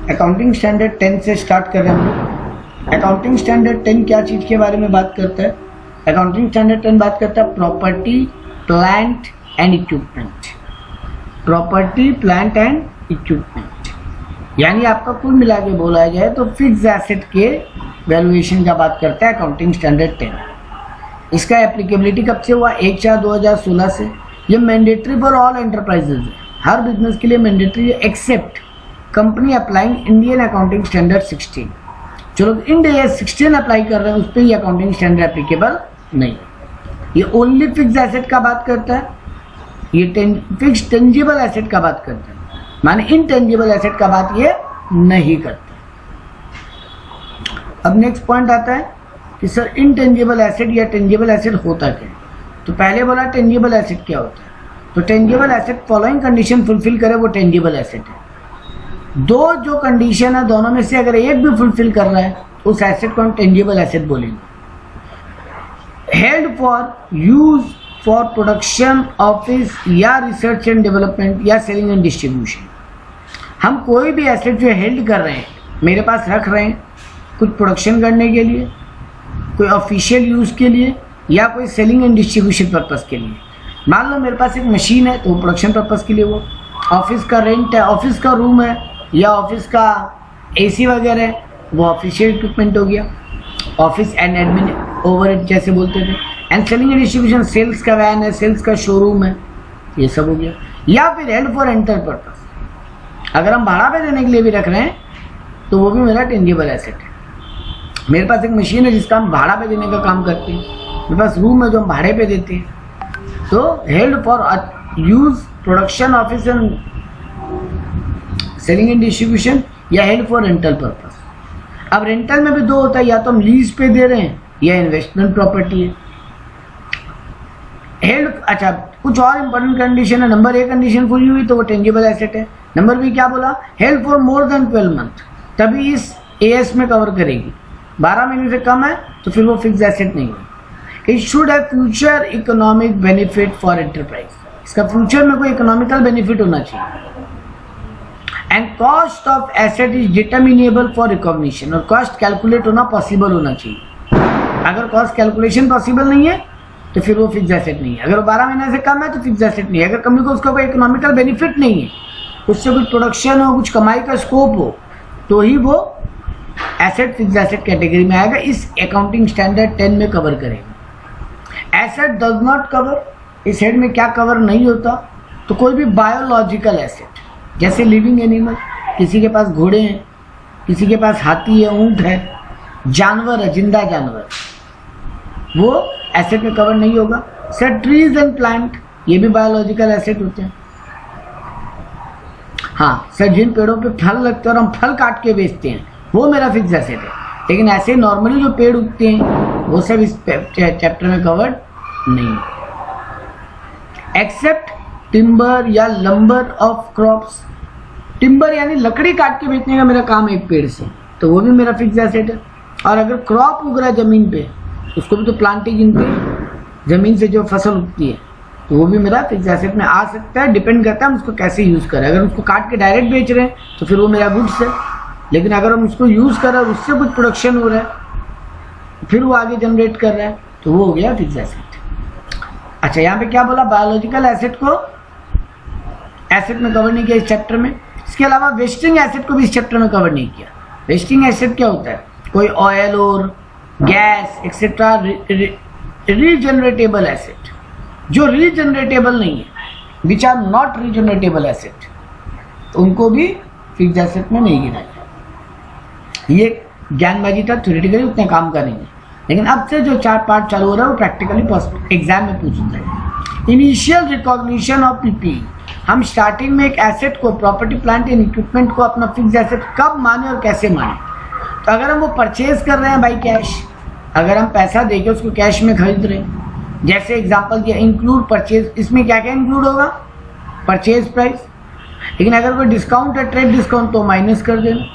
Accounting standard 10 से start कर रहे हैं हम लोग। अकाउंटिंग स्टैंडर्ड 10 क्या चीज़ के बारे में बात करता है? अकाउंटिंग स्टैंडर्ड 10 बात करता है property, plant and equipment. Property, plant and equipment, यानी आपका कुल मिला के बोला जाए तो फिक्स एसेट के वैल्यूएशन का बात करता है अकाउंटिंग स्टैंडर्ड 10। इसका एप्लीकेबिलिटी कब से हुआ? 1/4/2016 से। ये मैंडेटरी फॉर ऑल एंटरप्राइजेज है, हर बिजनेस के लिए मैंडेटरी है except company applying Indian accounting standard 16। जो लोग इंडिया 16 अप्लाई कर रहे हैं उस पर ये अकाउंटिंग स्टैंडर्ड एप्लीकेबल नहीं। ये ओनली फिक्स एसेट का बात करता है, ये फिक्स टेंजिबल एसेट का बात करता है, माने इनटेंजिबल एसेट का बात ये नहीं करता। अब नेक्स्ट पॉइंट आता है कि सर इनटेंजिबल एसेट या टेंजिबल एसेट होता क्या है? तो पहले बोला टेंजिबल एसेट क्या होता है, तो tangible asset following condition fulfil करे वो टेंजिबल एसेट है। दो जो कंडीशन है दोनों में से अगर एक भी फुलफिल कर रहा है तो उस एसेट को हम टेंजिबल एसेट बोलेंगे। Held for use for production, office या रिसर्च एंड डेवलपमेंट या सेलिंग एंड डिस्ट्रीब्यूशन। हम कोई भी एसेट जो हेल्ड कर रहे हैं, मेरे पास रख रहे हैं कुछ प्रोडक्शन करने के लिए, कोई ऑफिशियल यूज़ के लिए या कोई सेलिंग एंड डिस्ट्रीब्यूशन पर्पज़ के लिए। मान लो मेरे पास एक मशीन है तो वो प्रोडक्शन पर्पज़ के लिए, वो ऑफिस का रेंट है, ऑफिस का रूम है या ऑफिस का एसी वगैरह है, वो ऑफिशियल इक्विपमेंट हो गया। ऑफिस एंड एडमिन ओवरहेड जैसे बोलते थे। And selling and distribution, sales का वैन है, सेल्स का शोरूम है, ये सब हो गया। या फिर हेल्ड फॉर रेंटल पर्पज़, अगर हम भाड़ा पे देने के लिए भी रख रहे हैं तो वो भी मेरा टेंजिबल एसेट है। मेरे पास एक मशीन है जिसका हम भाड़ा पे देने का काम करते हैं, मेरे पास रूम है जो हम भाड़े पे देते हैं, तो held for use, production, office and selling and distribution या हेल्ड फॉर रेंटल पर्पज़। अब रेंटल में भी दो होता है, या तो हम लीज पे दे रहे हैं या इन्वेस्टमेंट प्रॉपर्टी है। हेल्ड, अच्छा कुछ और इंपॉर्टेंट कंडीशन है। नंबर 1 कंडीशन पूरी हुई तो वो टेंजिबल एसेट है। नंबर बी क्या बोला? Held for more than 12 month, तभी इस एएस में कवर करेगी। 12 महीने से कम है तो फिर वो फिक्स एसेट नहीं है। It should have future economic benefit for enterprise, इसका फ्यूचर में कोई इकोनॉमिकल बेनिफिट होना चाहिए। And cost of asset is determinable for recognition, और कॉस्ट कैलकुलेट होना पॉसिबल होना चाहिए। अगर कॉस्ट कैलकुलेशन पॉसिबल नहीं है तो फिर वो फिक्स एसेट नहीं है। अगर वो 12 महीने से कम है तो फिक्स एसेट नहीं है। अगर कंपनी को उसका कोई इकोनॉमिकल बेनिफिट नहीं है, उससे कुछ प्रोडक्शन हो, कुछ कमाई का स्कोप हो, तो ही वो एसेट फिक्स एसेट कैटेगरी में आएगा। इस अकाउंटिंग स्टैंडर्ड 10 में कवर करेगा। एसेट डज नॉट कवर, इस हेड में क्या कवर नहीं होता? तो कोई भी बायोलॉजिकल एसेट, जैसे लिविंग एनिमल, किसी के पास घोड़े हैं, किसी के पास हाथी है, ऊंट है, जानवर है, जिंदा जानवर, वो एसेट में कवर नहीं होगा। सर ट्रीज एंड प्लांट, ये भी बायोलॉजिकल एसेट होते हैं। हाँ सर, जिन पेड़ों पे फल लगते हैं और हम फल काट के बेचते हैं वो मेरा फिक्स एसेट है, लेकिन ऐसे नॉर्मली जो पेड़ उगते हैं वो सब इस चैप्टर में कवर्ड नहीं है। एक्सेप्ट टिम्बर या लंबर ऑफ क्रॉप्स, टिम्बर यानी लकड़ी काट के बेचने का मेरा काम है एक पेड़ से, तो वो भी मेरा फिक्स एसेट है। और अगर क्रॉप उग रहा है ज़मीन पे, उसको भी तो प्लांट ही गिनते हैं, ज़मीन से जो फसल उगती है, तो वो भी मेरा फिक्स एसेट में आ सकता है। डिपेंड करता है हम उसको कैसे यूज़ करें। अगर उसको काट के डायरेक्ट बेच रहे हैं तो फिर वो मेरा गुड्स है, लेकिन अगर हम उसको यूज़ कर रहे हैं, उससे कुछ प्रोडक्शन हो रहा है, फिर वो आगे जनरेट कर रहा है, तो वो हो गया फिक्स एसेट। अच्छा, यहाँ पे क्या बोला? बायोलॉजिकल एसेट को एसेट में कवर नहीं किया इस चैप्टर में। इसके अलावा वेस्टिंग एसेट को भी इस चैप्टर में कवर नहीं किया। वेस्टिंग एसेट क्या होता है? कोई ऑयल और गैस एक्सेट्रा रीजनरेटेबल एसेट, जो रीजनरेटेबल नहीं है, विच आर नॉट रीजनरेटेबल एसेट, तो उनको भी फिक्स एसेट में नहीं गिना जाए। ये ज्ञानबाजी था, थ्योरेटिकली उतने काम का नहीं है, लेकिन अब से जो 4 पार्ट चालू हो रहा है वो प्रैक्टिकली एग्जाम में पूछता है। इनिशियल रिकॉग्निशन ऑफ पीपी, हम स्टार्टिंग में एक एसेट को, प्रॉपर्टी प्लांट एंड इक्विपमेंट को अपना फिक्स एसेट कब माने और कैसे माने? तो अगर हम वो परचेज कर रहे हैं बाई कैश, अगर हम पैसा देके उसको कैश में खरीद रहे हैं, जैसे एग्जांपल किया इंक्लूड परचेज, इसमें क्या क्या इंक्लूड होगा? परचेज प्राइस, लेकिन अगर कोई डिस्काउंट है, ट्रेड डिस्काउंट, तो माइनस कर देना।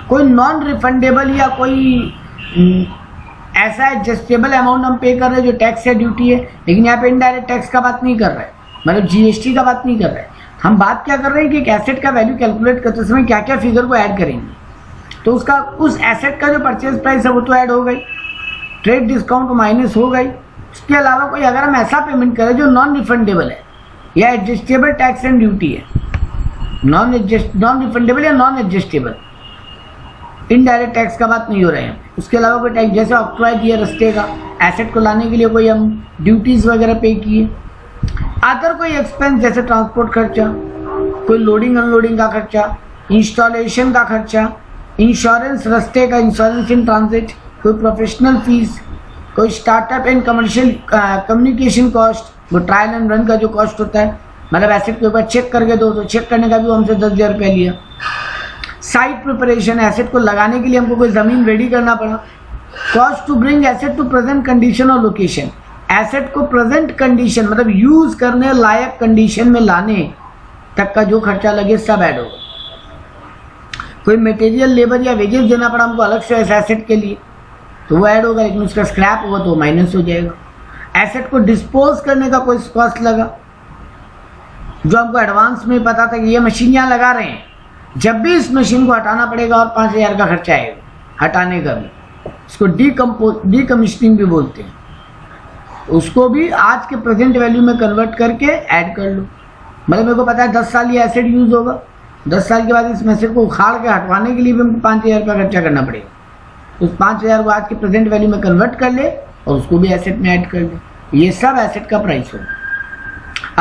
कोई नॉन रिफंडेबल या कोई ऐसा एडजस्टेबल अमाउंट हम पे कर रहे हैं जो टैक्स या ड्यूटी है, लेकिन यहाँ पे इनडायरेक्ट टैक्स का बात नहीं कर रहा है, मतलब जीएसटी का बात नहीं कर रहा है, हम बात क्या कर रहे हैं कि एक एसेट का वैल्यू कैलकुलेट करते समय क्या क्या फिगर को ऐड करेंगे। तो उसका उस एसेट का जो परचेज प्राइस है वो तो ऐड हो गई, ट्रेड डिस्काउंट माइनस हो गई। उसके अलावा कोई अगर हम ऐसा पेमेंट करें जो नॉन रिफंडेबल है या एडजस्टेबल टैक्स एंड ड्यूटी है, नॉन रिफंडेबल या नॉन एडजस्टेबल, इनडायरेक्ट टैक्स का बात नहीं हो रहे हैं। उसके अलावा कोई टैक्स जैसे ऑक्ट्रॉय दिया रस्ते का, एसेट को लाने के लिए कोई हम ड्यूटीज वगैरह पे किए, अदर कोई एक्सपेंस जैसे ट्रांसपोर्ट खर्चा, कोई लोडिंग अनलोडिंग का खर्चा, इंस्टॉलेशन का खर्चा, इंश्योरेंस रस्ते का, इंश्योरेंस इन ट्रांजिट, कोई प्रोफेशनल फीस, कोई startup and commercial communication cost, वो ट्रायल एंड रन का जो कॉस्ट होता है, मतलब एसेट के ऊपर चेक करके दो तो चेक करने का भी हमसे 10,000 रुपया लिया। साइट प्रिपरेशन, एसेट को लगाने के लिए हमको कोई ज़मीन रेडी करना पड़ा। Cost to bring asset to present condition और लोकेशन, एसेट को प्रेजेंट कंडीशन मतलब यूज करने लायक कंडीशन में लाने तक का जो खर्चा लगे सब ऐड होगा। कोई मटेरियल लेबर या वेजेस देना पड़ा हमको अलग से इस एसेट के लिए तो वो ऐड होगा, लेकिन उसका स्क्रैप होगा तो माइनस हो जाएगा। एसेट को डिस्पोज करने का कोई कॉस्ट लगा जो हमको एडवांस में पता था कि ये मशीन यहाँ लगा रहे हैं, जब भी इस मशीन को हटाना पड़ेगा और 5,000 का खर्चा आएगा हटाने का भी, इसको डीकमिशनिंग भी बोलते हैं। उसको भी आज के प्रेजेंट वैल्यू में कन्वर्ट करके ऐड कर लो। मतलब मेरे को पता है 10 साल ये एसेट यूज होगा, 10 साल के बाद इस एसेट को उखाड़ के हटवाने के लिए भी हमको 5,000 का खर्चा करना पड़ेगा। उस 5,000 को आज के प्रेजेंट वैल्यू में कन्वर्ट कर ले और उसको भी एसेट में ऐड कर ले। ये सब एसेट का प्राइस होगा।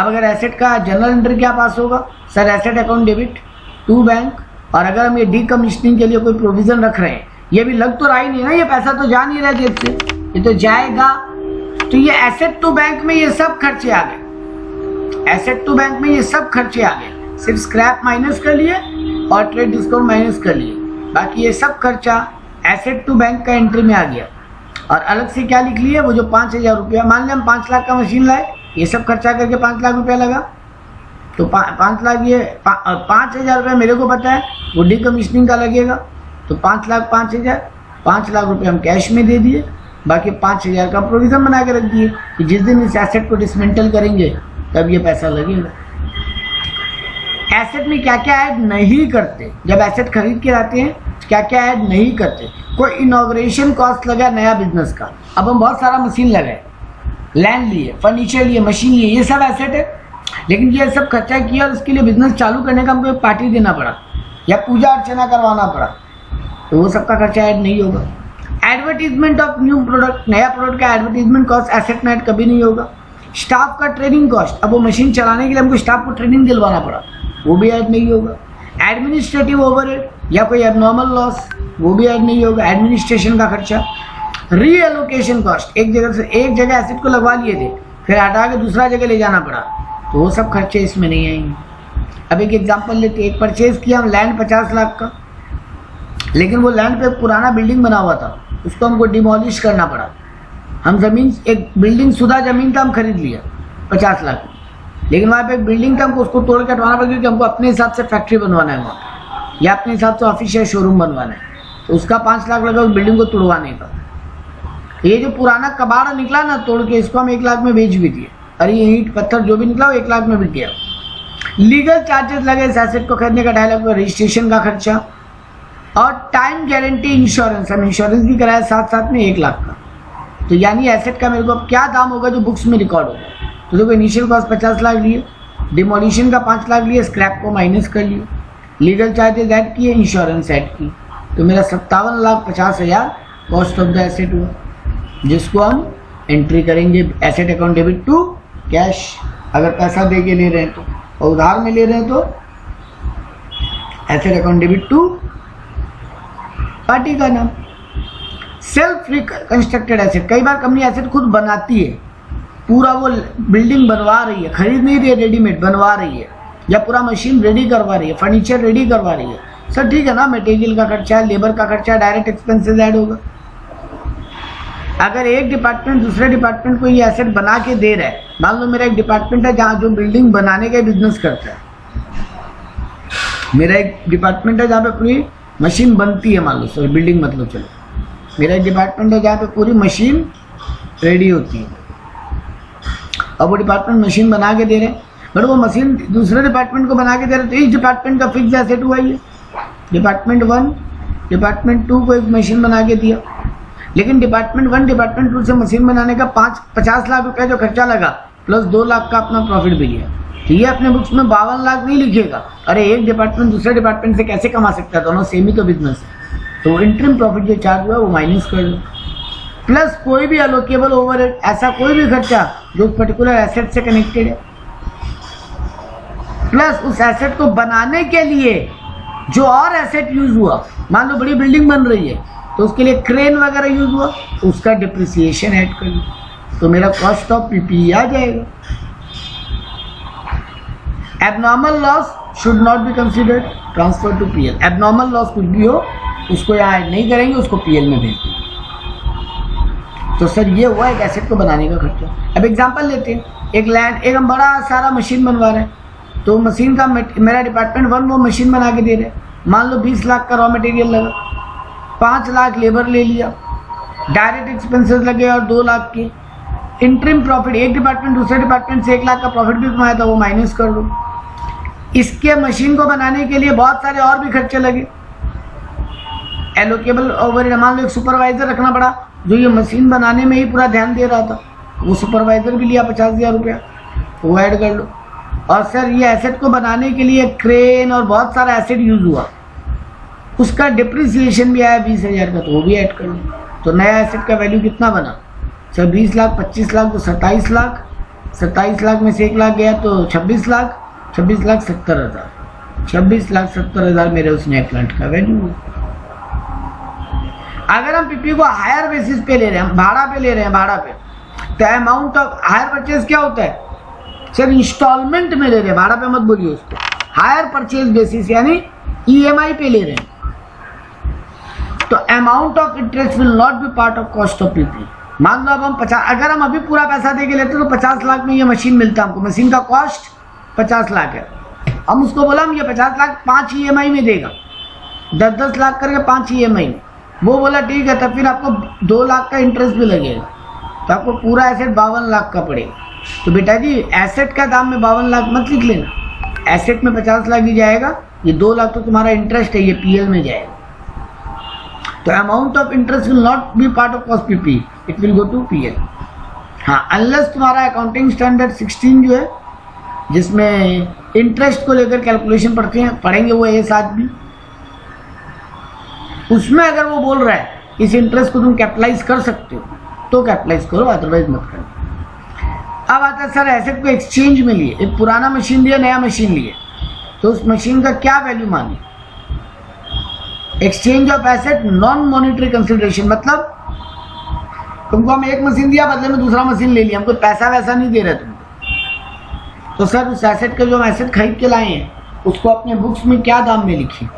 अब अगर एसेट का जनरल एंट्री क्या पास होगा, sir asset account debit to bank, और अगर हम ये डीकमिशनिंग के लिए कोई प्रोविजन रख रहे हैं, ये भी लग तो रहा ही नहीं ना, ये पैसा तो जा नहीं रहा जेब से, ये तो जाएगा। तो ये एसेट टू बैंक में ये सब खर्चे आ गए, एसेट टू बैंक में ये सब खर्चे आ गए। सिर्फ स्क्रैप माइनस कर लिए और ट्रेड डिस्काउंट माइनस कर लिए, बाकी ये सब खर्चा एसेट टू बैंक का एंट्री में आ गया। और अलग से क्या लिख लिए, वो जो 5,000 रुपया, मान लिया हम 5 लाख का मशीन लाए, ये सब खर्चा करके 5 लाख रुपया लगा, तो 5 लाख ये 5,000 रुपया मेरे को पता है वो डीकमिशनिंग का लगेगा, तो 5 लाख 5,000, 5 लाख रुपये हम कैश में दे दिए, बाकी 5,000 का प्रोविजन बना के रख दिए कि जिस दिन इस एसेट को डिसमेंटल करेंगे तब ये पैसा लगेगा। एसेट में क्या क्या ऐड नहीं करते, जब एसेट खरीद के लाते हैं क्या क्या ऐड नहीं करते। कोई इनॉग्रेशन कॉस्ट लगा नया बिजनेस का, अब हम बहुत सारा मशीन लगाए, लैंड लिए, फर्नीचर लिए, मशीन लिए, ये सब एसेट है, लेकिन ये सब खर्चा किया और उसके लिए बिजनेस चालू करने का हमको एक पार्टी देना पड़ा या पूजा अर्चना करवाना पड़ा, तो वो सबका खर्चा ऐड नहीं होगा। एडवर्टीजमेंट ऑफ न्यू प्रोडक्ट, नया प्रोडक्ट का एडवर्टीजमेंट कॉस्ट एसेट में ऐड कभी नहीं होगा। स्टाफ का ट्रेनिंग कॉस्ट, अब वो मशीन चलाने के लिए हमको स्टाफ को ट्रेनिंग दिलवाना पड़ा, वो भी ऐड नहीं होगा। एडमिनिस्ट्रेटिव ओवरहेड या कोई एबनॉर्मल लॉस, वो भी ऐड नहीं होगा, एडमिनिस्ट्रेशन का खर्चा। रीएलोकेशन कॉस्ट, एक जगह एसेट को लगवा लिए थे, फिर हटा के दूसरा जगह ले जाना पड़ा, तो वो सब खर्चे इसमें नहीं आएंगे। अब एक एग्जांपल लेते हैं, एक परचेज किया हम लैंड 50 लाख का, लेकिन वो लैंड पे पुराना बिल्डिंग बना हुआ था, उसको हमको डिमोलिश करना पड़ा। हम जमीन, एक बिल्डिंग शुदा जमीन था, हम खरीद लिया 50 लाख, लेकिन वहाँ पे एक बिल्डिंग था, हमको उसको तोड़ के हटवाना पड़ा क्योंकि हमको अपने हिसाब से फैक्ट्री बनवाना है वहाँ, या अपने हिसाब से ऑफिस या शोरूम बनवाना है, तो उसका 5 लाख लगा उस बिल्डिंग को तोड़वाने का। ये जो पुराना कबाड़ा निकला ना तोड़ के, इसको हम 1 लाख में बेच भी दिए, और ये ईंट पत्थर जो भी निकला वो 1 लाख में बिक गया। लीगल चार्जेस लगे इस एसेट को खरीदने का 2.5 लाख, रजिस्ट्रेशन का खर्चा और टाइम गारंटी इंश्योरेंस, हम इंश्योरेंस भी कराया साथ में 1 लाख का। तो यानी एसेट का मेरे को अब क्या दाम होगा जो बुक्स में रिकॉर्ड होगा। तो देखो इनिशियल कॉस्ट 50 लाख लिए, डिमोलिशन का 5 लाख लिए, स्क्रैप को माइनस कर लिए, लीगल चार्जेस ऐड किए, इंश्योरेंस ऐड की, तो मेरा 57,50,000 कॉस्ट ऑफ द एसेट हुआ, जिसको हम एंट्री करेंगे asset account debit to cash, अगर पैसा दे के ले रहे हैं तो, और उधार में ले रहे हैं तो asset account debit to party का नाम। सेल्फ कंस्ट्रक्टेड एसेट, कई बार कंपनी एसेट खुद बनाती है, पूरा वो बिल्डिंग बनवा रही है, खरीद नहीं रही है, रेडीमेड बनवा रही है, या पूरा मशीन रेडी करवा रही है, फर्नीचर रेडी करवा रही है, सर ठीक है ना, मटेरियल का खर्चा है, लेबर का खर्चा, डायरेक्ट एक्सपेंसेस ऐड होगा। अगर एक डिपार्टमेंट दूसरे डिपार्टमेंट को ये एसेट बना के दे रहा है, मान लो मेरा एक डिपार्टमेंट है जहाँ जो बिल्डिंग बनाने का बिजनेस करता है, मेरा एक डिपार्टमेंट है जहाँ पे पूरी मशीन बनती है, मान लो सर बिल्डिंग मतलब चलो, मेरा एक डिपार्टमेंट है जहाँ पे पूरी मशीन रेडी होती है, और वो डिपार्टमेंट मशीन बना के दे रहे हैं। बट वो मशीन दूसरे डिपार्टमेंट को बना के दे रहे, तो इस डिपार्टमेंट का फिक्स एसेट हुआ ये। डिपार्टमेंट 1 डिपार्टमेंट 2 को एक मशीन बना के दिया, लेकिन डिपार्टमेंट 1 डिपार्टमेंट 2 से मशीन बनाने का 50 लाख रुपया जो खर्चा लगा प्लस 2 लाख का अपना प्रॉफिट भी लिया। तो ये अपने बुक्स में 52 लाख नहीं लिखेगा, अरे एक डिपार्टमेंट दूसरे डिपार्टमेंट से कैसे कमा सकता है, दोनों सेम ही तो बिजनेस है। तो इंटरिम प्रॉफिट जो चार्ज हुआ वो माइनस कर लो, प्लस कोई भी अलोकेबल ओवरहेड, ऐसा कोई भी खर्चा जो पर्टिकुलर एसेट से कनेक्टेड है, प्लस उस एसेट को बनाने के लिए जो और एसेट यूज हुआ, मान लो बड़ी बिल्डिंग बन रही है तो उसके लिए क्रेन वगैरह यूज हुआ, उसका डिप्रिसिएशन ऐड कर लो, तो मेरा कॉस्ट ऑफ पीपीई आ जाएगा। Abnormal loss should not be considered transfer to PL. Abnormal loss कुछ भी हो उसको यहाँ ऐड नहीं करेंगे, उसको पीएल में भेज देंगे। तो सर ये हुआ एक एसेट को बनाने का खर्चा। अब एग्जांपल लेते हैं, एक हम बड़ा सारा मशीन बनवा रहे हैं, तो मशीन का मेरा डिपार्टमेंट 1 वो मशीन बना के दे रहे हैं, मान लो 20 लाख का रॉ मटेरियल लगा, 5 लाख लेबर ले लिया, डायरेक्ट एक्सपेंसेस लगे और 2 लाख के। इंटरिम प्रॉफिट, एक डिपार्टमेंट दूसरे डिपार्टमेंट से 1 लाख का प्रॉफिट भी कमाया था, वो माइनस कर दो। इसके मशीन को बनाने के लिए बहुत सारे और भी खर्चे लगे, एलोकेबल ओवरहेड, मान लो एक सुपरवाइजर रखना पड़ा जो ये मशीन बनाने में ही पूरा ध्यान दे रहा था, वो सुपरवाइजर भी लिया 50,000 रुपया, वो ऐड कर लो। और सर ये एसेट को बनाने के लिए क्रेन और बहुत सारा एसेट यूज हुआ, उसका डिप्रिसिएशन भी आया 20,000 का, तो वो भी ऐड कर लो। तो नया एसेट का वैल्यू कितना बना सर? 20 लाख 25 लाख तो 27 लाख, 27 लाख में से 1 लाख गया तो 26 लाख, 26 लाख 70,000, 26 लाख 70,000 मेरे उस नए प्लांट का वैल्यू है। अगर हम पीपी को हायर बेसिस पे ले रहे हैं, हम भाड़ा पे ले रहे हैं, भाड़ा पे, तो अमाउंट ऑफ हायर परचेज क्या होता है सर? इंस्टॉलमेंट में ले रहे हैं, भाड़ा पे मत बोलिए उसको, हायर परचेज बेसिस यानी ईएमआई पे ले रहे हैं, तो amount of interest will not be part of cost of PP. मान लो अब हम 50, अगर हम अभी पूरा पैसा दे के लेते तो 50 लाख में ये मशीन मिलता हमको, मशीन का कॉस्ट 50 लाख है, हम उसको बोला हम ये 50 लाख 5 ईएमआई में देगा, 10-10 लाख करके 5 ईएमआई में, वो बोला ठीक है, तब फिर आपको 2 लाख का इंटरेस्ट भी लगेगा, तो आपको पूरा एसेट 52 लाख का पड़ेगा। तो बेटा जी एसेट का दाम में 52 लाख मत लिख लेना, एसेट में 50 लाख ही जाएगा, ये 2 लाख तो तुम्हारा इंटरेस्ट है, ये पीएल में जाएगा। तो amount of interest will not be part of cost PP, it will go to PL. हाँ, अनलेस तुम्हारा अकाउंटिंग स्टैंडर्ड 16 जो है जिसमें इंटरेस्ट को लेकर कैलकुलेशन पढ़ेंगे वो A7 भी, उसमें अगर वो बोल रहा है इस इंटरेस्ट को तुम कैपिटलाइज कर सकते हो तो कैपिटलाइज करो, अदरवाइज मत करो। अब आता है सर एसेट को एक्सचेंज में लिए, एक पुराना मशीन लिया, नया मशीन लिए, तो उस मशीन का क्या वैल्यू माने? Exchange of asset non monetary consideration, मतलब तुमको हम एक मशीन दिया, बदले में दूसरा मशीन ले लिया, हमको पैसा वैसा नहीं दे रहे तुमको, तो सर उस एसेट का जो हम एसेट खरीद के लाए हैं उसको अपने बुक्स में क्या दाम में लिखिए?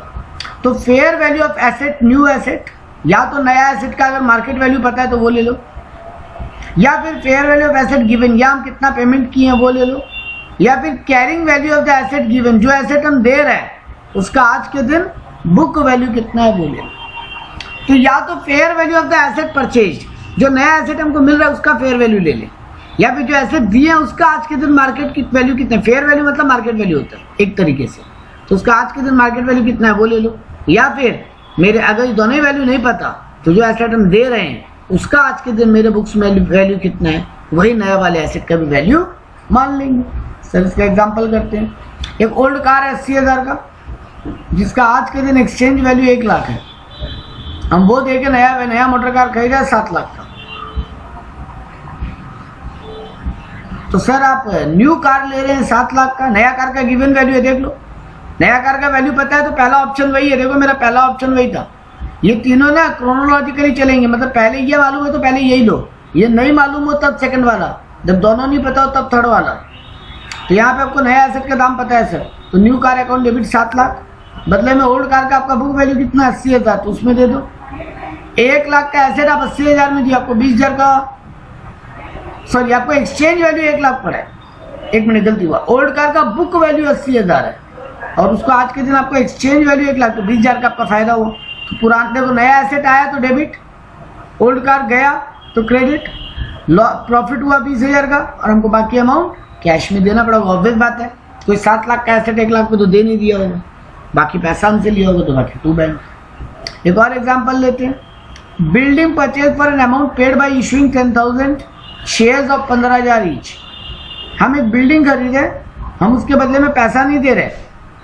तो fair value of asset, new asset, या तो नया एसेट का अगर मार्केट वैल्यू पता है तो वो ले लो, या फिर fair value of asset given, या हम कितना पेमेंट किए हैं वो ले लो, या फिर carrying value of the asset given, जो एसेट हम दे रहे हैं उसका आज के दिन बुक वैल्यू कितना है वो ले लो। तो या तो fair value of the asset purchase, जो नया एसेट हमको मिल रहा है उसका फेयर वैल्यू ले ले, या फिर जो एसेट दिए हैं उसका आज के दिन मार्केट की वैल्यू कितना है, फेयर वैल्यू मतलब मार्केट वैल्यू होता है एक तरीके से, तो उसका आज के दिन मार्केट वैल्यू कितना है वो ले लो, या फिर मेरे अगर ये दोनों ही वैल्यू नहीं पता तो जो एसेट हम दे रहे हैं उसका आज के दिन मेरे बुक्स में वैल्यू कितना है, वही नया वाले एसेट का भी वैल्यू मान लेंगे। सर इसका एग्जांपल करते हैं, एक ओल्ड कार है 80,000 का, जिसका आज के दिन एक्सचेंज वैल्यू 1 लाख है, हम वो दे के नया मोटर कार खरीदा है 7 लाख का। तो सर आप न्यू कार ले रहे हैं 7 लाख का, नया कार का गिवन वैल्यू है, देख लो नया कार का वैल्यू पता है तो पहला ऑप्शन वही है, देखो मेरा पहला ऑप्शन वही था। ये तीनों ना क्रोनोलॉजिकली चलेंगे, मतलब पहले ये मालूम है तो पहले यही लो, ये नहीं मालूम हो तब सेकंड वाला, जब दोनों नहीं पता हो तब थर्ड वाला। तो यहाँ पे आपको नया एसेट का दाम पता है सर, तो new car account debit 7 lakh, बदले में ओल्ड कार का आपका बुक वैल्यू कितना 80,000, तो उसमें दे दो। 1 लाख का एसेट आप 80,000 में दिया, आपको 20,000 का, सॉरी आपको एक्सचेंज वैल्यू 1 लाख पड़ा है, 1 मिनट गलती हुआ, ओल्ड कार का बुक वैल्यू 80,000 है और उसको आज के दिन आपको एक्सचेंज वैल्यू 1 लाख, तो 20,000 का आपका फायदा हुआ। तो पुराना देखो नया एसेट आया तो डेबिट, ओल्ड कार गया तो क्रेडिट, प्रॉफिट हुआ 20,000 का और हमको बाकी अमाउंट कैश में देना पड़ेगा, ऑब्वियस बात है। कोई 7 लाख का एसेट 1 लाख पे तो दे नहीं दिया होगा, बाकी पैसा हमसे लिया होगा तो बाकी टू बैंक। एक और एग्जांपल लेते हैं, building purchase for an amount paid by issuing 10,000 shares of 15,000 each. हम एक बिल्डिंग खरीदे, हम उसके बदले में पैसा नहीं दे रहे,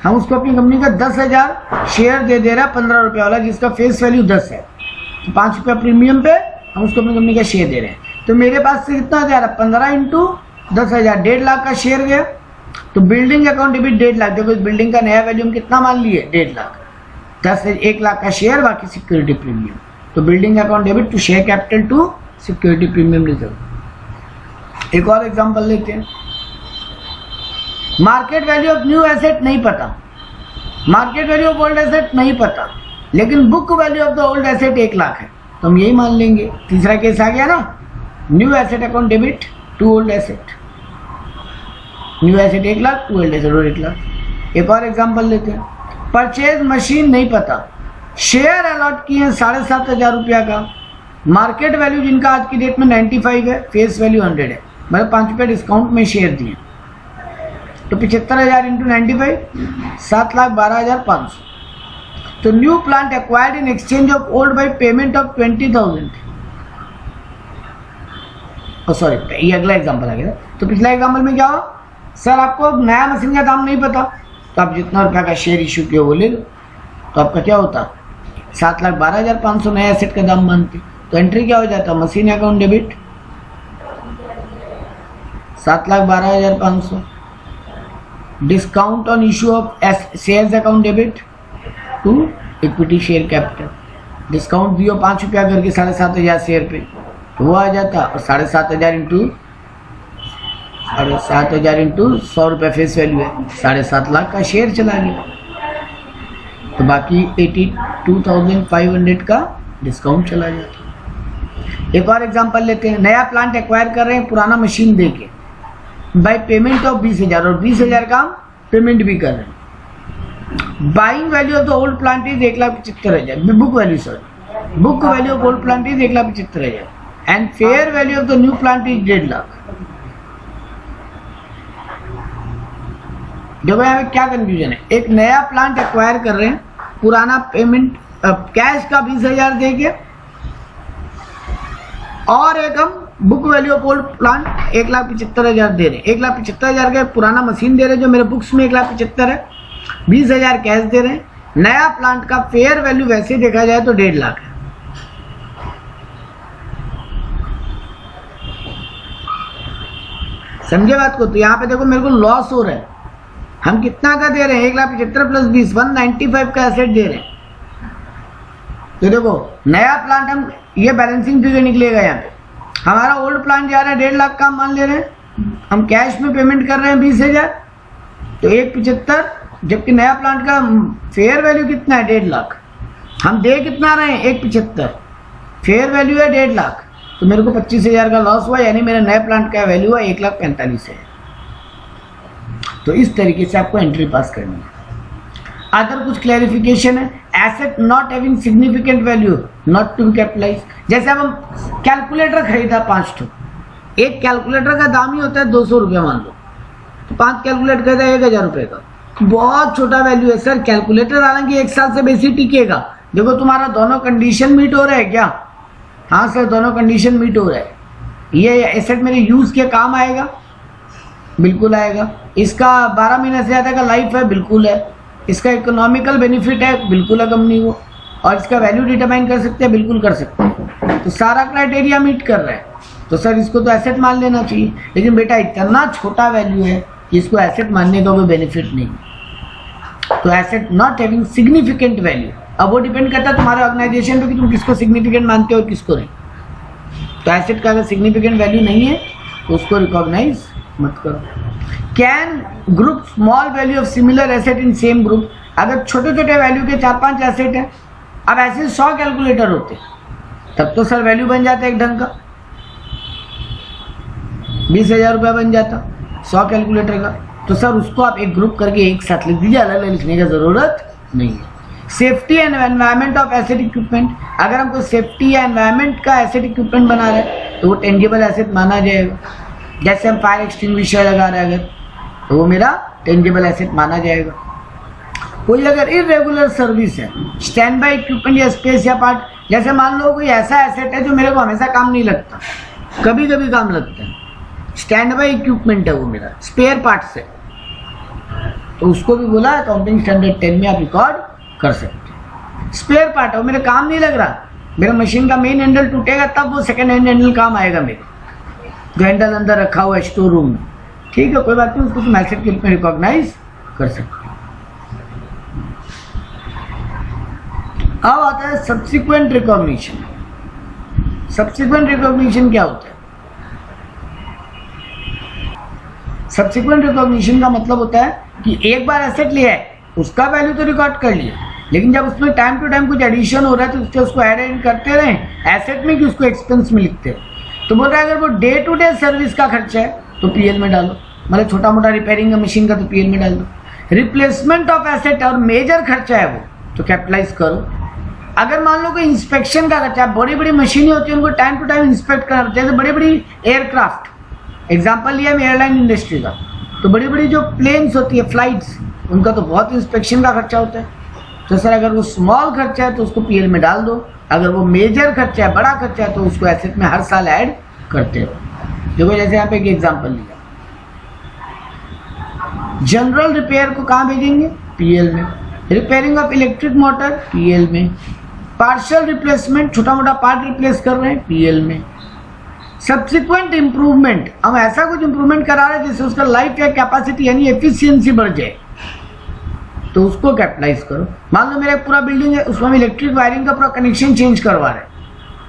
हम उसको अपनी कंपनी का 10,000 शेयर दे रहे हैं 15 रुपये वाला, जिसका फेस वैल्यू 10 है, तो 5 रुपये प्रीमियम पे हम उसको अपनी कंपनी का शेयर दे रहे हैं। तो मेरे पास से कितना जा रहा है, 15 इंटू 10,000, 1.5 लाख का शेयर गया। तो बिल्डिंग अकाउंट डेबिट 1.5 लाख, देखो इस बिल्डिंग का नया वैल्यू हम कितना मान लिए, 1.5 लाख, 1 लाख का शेयर, बाकी सिक्योरिटी प्रीमियम। तो building account debit to share capital to security premium reserve. एक और एग्जांपल लेते हैं, market value of new asset नहीं पता, market value of old asset नहीं पता, लेकिन book value of the old asset 1 lakh है, तो हम यही मान लेंगे। तीसरा केस आ गया ना, new asset account debit to old asset, new asset 1 lakh, to old asset 1 lakh. एक और एग्जांपल लेते हैं, परचेज मशीन नहीं पता, शेयर अलॉट किए हैं 7,500 रुपया का, मार्केट वैल्यू जिनका आज की डेट में 95 है, फेस वैल्यू 100 है, मतलब 5 रुपये डिस्काउंट में शेयर दिए, तो 75,000 इंटू 95, 7,12,500। तो new plant acquired in exchange of old by payment of 20,000। Sorry, ये अगला एग्जांपल आ गया। तो पिछला एग्जांपल में क्या हुआ, सर आपको नया मशीन का दाम नहीं पता, तो आप जितना रुपया का शेयर इशू किया वो ले लो, तो आपका क्या होता, 7,12,500 नया एसेट का दाम मानते। तो एंट्री क्या हो जाता, machine account debit 7,12,500, discount on issue of shares account debit to equity share capital, discount दियो 5 रुपया करके 7,500 शेयर पे, तो वो आ जाता, और 7,500 इंटू 100 रुपये फेस वैल्यू है, 7.5 लाख का शेयर चला गया, तो बाकी 82,500 का डिस्काउंट चला जाता। एक और एग्जांपल लेते हैं, नया प्लांट एक्वायर कर रहे हैं पुराना मशीन दे के, बाय पेमेंट ऑफ 20,000, और 20,000 का पेमेंट भी कर रहे हैं। Buying value of the old plant is 1,75,000, book value sorry, book value of old plant is 1,75,000 and fair value of the new plant is 1.5 lakh. देखो यहाँ पे क्या कंफ्यूजन है, एक नया प्लांट एक्वायर कर रहे हैं, पुराना पेमेंट कैश का 20,000 देके, और एक हम book value of old plant 1,75,000 दे रहे हैं। 1,75,000 का पुराना मशीन दे रहे हैं जो मेरे बुक्स में 1,75,000 है, 20,000 कैश दे रहे हैं। नया प्लांट का फेयर वैल्यू वैसे देखा जाए तो 1.5 लाख है। समझे बात को? तो यहाँ पे देखो मेरे को लॉस हो रहा है, हम कितना का दे रहे हैं, 1,75,000 प्लस 20, 195 का एसेट दे रहे हैं। तो देखो नया प्लांट हम, ये बैलेंसिंग फिगर निकलेगा यहाँ पे, हमारा ओल्ड प्लांट जा रहा है 1.5 लाख का, मान ले रहे हैं, हम कैश में पेमेंट कर रहे हैं 20,000, तो 1,75,000, जबकि नया प्लांट का फेयर वैल्यू कितना है 1.5 लाख, हम दे कितना रहे हैं 1,75,000, फेयर वैल्यू है 1.5 लाख, तो मेरे को 25,000 का लॉस हुआ, यानी मेरे नए प्लांट का वैल्यू है 1,45,000। तो इस तरीके से आपको एंट्री पास करनी है। अदर कुछ क्लैरिफिकेशन है, asset not having significant value not to be capitalise. जैसे अब हम कैलकुलेटर खरीदा 5 ठो, एक कैलकुलेटर का दाम ही होता है 200 रुपया मान लो, तो 5 कैलकुलेटर खरीदा 1,000 रुपये का, बहुत छोटा वैल्यू है सर। कैलकुलेटर हालांकि 1 साल से बेसी टिकेगा। देखो तुम्हारा दोनों कंडीशन मीट हो रहा है क्या? हाँ सर दोनों कंडीशन मीट हो रहा है। ये एसेट मेरे यूज के काम आएगा, बिल्कुल आएगा। इसका 12 महीने से ज़्यादा का लाइफ है, बिल्कुल है। इसका इकोनॉमिकल बेनिफिट है, बिल्कुल है कंपनी को। और इसका वैल्यू डिटरमाइन कर सकते हैं, बिल्कुल कर सकते हैं। तो सारा क्राइटेरिया मीट कर रहा है, तो सर इसको तो एसेट मान लेना चाहिए। लेकिन बेटा इतना छोटा वैल्यू है कि इसको एसेट मानने का कोई बेनिफिट नहीं। तो asset not having significant value, अब वो डिपेंड करता है तुम्हारे ऑर्गेनाइजेशन पे कि तुम किसको सिग्निफिकेंट मानते हो और किसको नहीं। तो एसेट का अगर सिग्निफिकेंट वैल्यू नहीं है तो उसको रिकॉग्नाइज मत करो। Can group small value of similar asset in same group, अगर छोटे छोटे वैल्यू के 4-5 एसेट है, अब ऐसे 100 कैलकुलेटर होते तब तो सर वैल्यू बन जाता है एक ढंग का, 20,000 रुपया बन जाता 100 कैलकुलेटर का। तो सर उसको आप एक ग्रुप करके एक साथ लिख दीजिए, अलग अलग लिखने की जरूरत नहीं है। Safety and environment of asset equipment, अगर हम कोई सेफ्टी या एनवायरनमेंट का एसेट इक्विपमेंट बना रहे हैं तो वो टेंजिबल एसेट माना जाएगा। जैसे हम फायर एक्सटिंग्विशर लगा रहे हैं अगर, तो वो मेरा टेंजिबल एसेट माना जाएगा। कोई अगर इरेगुलर सर्विस है, स्टैंड बाई इक्विपमेंट या स्पेस या पार्ट, जैसे मान लो कोई ऐसा एसेट है जो मेरे को हमेशा काम नहीं लगता, कभी कभी काम लगता है, स्टैंड बाई इक्विपमेंट है वो मेरा, स्पेयर पार्ट्स है, तो उसको भी बोला अकाउंटिंग स्टैंडर्ड 10 में आप रिकॉर्ड कर सकते हैं। स्पेयर पार्ट है, वो मेरे काम नहीं लग रहा, मेरा मशीन का मेन हैंडल टूटेगा तब वो सेकेंड हैंड हैंडल काम आएगा मेरे, जो हैंडल अंदर रखा हुआ है स्टोर रूम में, ठीक है कोई बात नहीं, उसको तुम एसेट के रूप में रिकॉग्नाइज कर सकते हो। अब आता है सब्सिक्वेंट रिकॉग्निशन। सब्सिक्वेंट रिकॉग्निशन क्या होता है? सब्सिक्वेंट रिकॉग्निशन का मतलब होता है कि एक बार एसेट लिया है, उसका वैल्यू तो रिकॉर्ड कर लिया, लेकिन जब उसमें टाइम टू टाइम कुछ एडिशन हो रहा है तो उसको ऐड करते रहे एसेट में कि उसको एक्सपेंस में लिखते रहे। तो बोल रहा है अगर वो डे टू डे सर्विस का खर्चा है तो पीएल में डालो, मतलब छोटा मोटा रिपेयरिंग का मशीन का तो पीएल में डाल दो। रिप्लेसमेंट ऑफ एसेट और मेजर खर्चा है वो तो कैपिटलाइज करो। अगर मान लो कोई इंस्पेक्शन का खर्चा, बड़ी बड़ी मशीनें होती है उनको टाइम टू टाइम इंस्पेक्ट करना, जैसे बड़ी बड़ी एयरक्राफ्ट, एग्जाम्पल लिया मैं एयरलाइन इंडस्ट्री का, तो बड़ी बड़ी जो प्लेन्स होती है फ्लाइट्स, उनका तो बहुत इंस्पेक्शन का खर्चा होता है। तो सर अगर वो स्मॉल खर्चा है तो उसको पीएल में डाल दो, अगर वो मेजर खर्चा है, बड़ा खर्चा है, तो उसको एसेट में हर साल ऐड करते रहो। देखो जैसे यहाँ पे एक एग्जाम्पल लिया, जनरल रिपेयर को कहाँ भेजेंगे? पीएल में। Repairing of electric motor PL में। पार्शियल रिप्लेसमेंट, छोटा मोटा पार्ट रिप्लेस कर रहे हैं, पीएल में। सब्सिक्वेंट इंप्रूवमेंट, हम ऐसा कुछ इंप्रूवमेंट करा रहे हैं जिससे उसका लाइफ या कैपेसिटी यानी एफिशिएंसी बढ़ जाए, तो उसको कैपिटलाइज करो। मान लो मेरा पूरा बिल्डिंग है, उसमें इलेक्ट्रिक वायरिंग का पूरा कनेक्शन चेंज करवा रहे हैं,